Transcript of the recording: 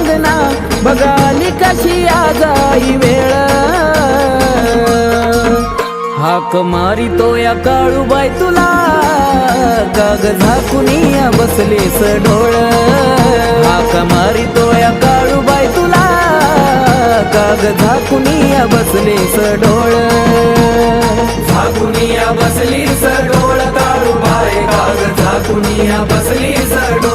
अंगना बघाली कशी आजाई वेळ हाक मारी तो या काळूबाई तुला काग झाकुनिया बसलेस डोळ हाक मारी तो या काळूबाई तुला काग झाकुनिया बसलेस डोळ झाकुनिया बसलीस डोळ काळूबाई काग झाकुनिया बसलीस डोळ